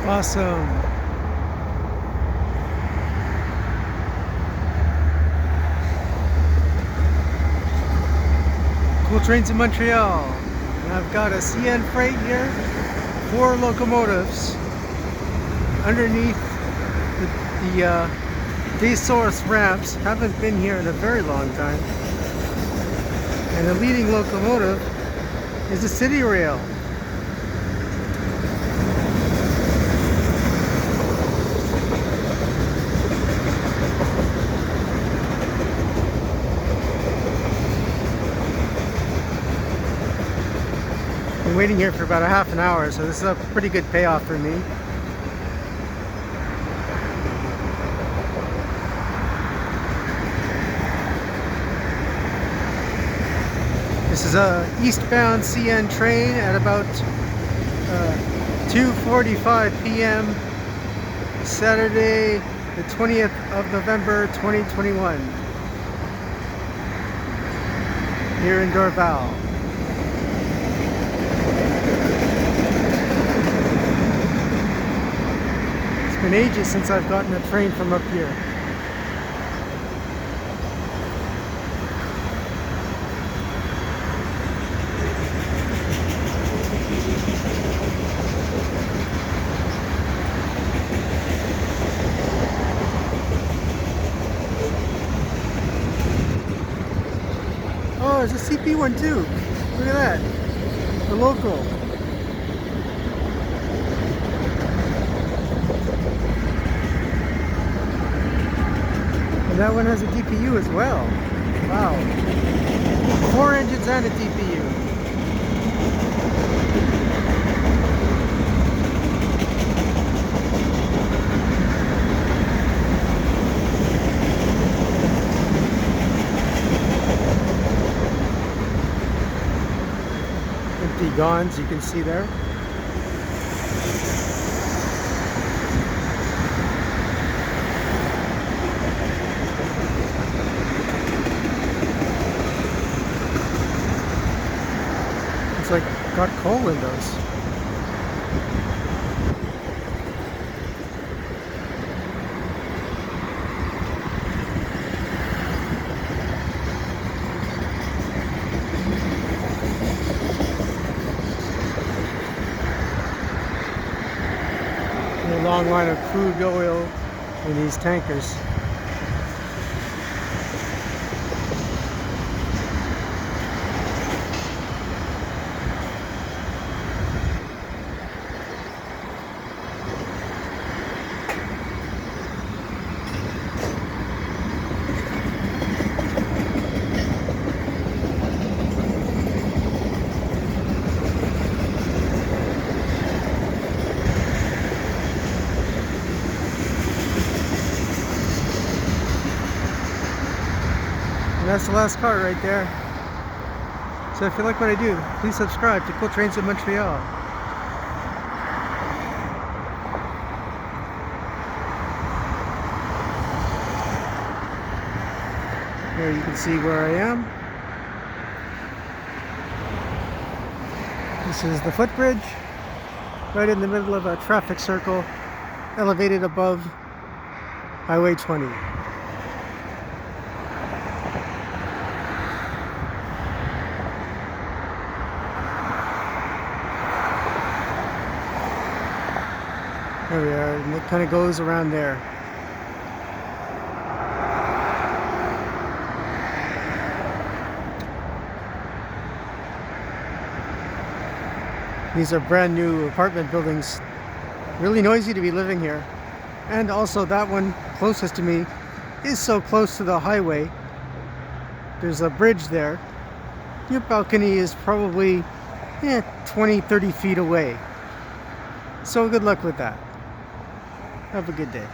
Awesome. Cool trains in Montreal. And I've got a CN freight here, 4 locomotives underneath the Des Sources ramps. Haven't been here in a very long time. And the leading locomotive is the Citirail. Been waiting here for about a half an hour, so this is a pretty good payoff for me. This is a eastbound CN train at about 2:45 p.m. Saturday, the 20th of November 2021 here in Dorval. It's been ages since I've gotten a train from up here. Oh, there's a CP one too. Look at that. The local. And that one has a DPU as well. Wow. 4 engines and a DPU. Empty gonds, you can see there. It's like got coal windows. A long line of crude oil in these tankers. And that's the last car right there. So if you like what I do, please subscribe to Cool Trains in Montreal. Here you can see where I am. This is the footbridge, right in the middle of a traffic circle, elevated above Highway 20. There we are, and it kind of goes around there. These are brand new apartment buildings. Really noisy to be living here. And also that one closest to me is so close to the highway. There's a bridge there. Your balcony is probably 20-30 feet away. So good luck with that. Have a good day.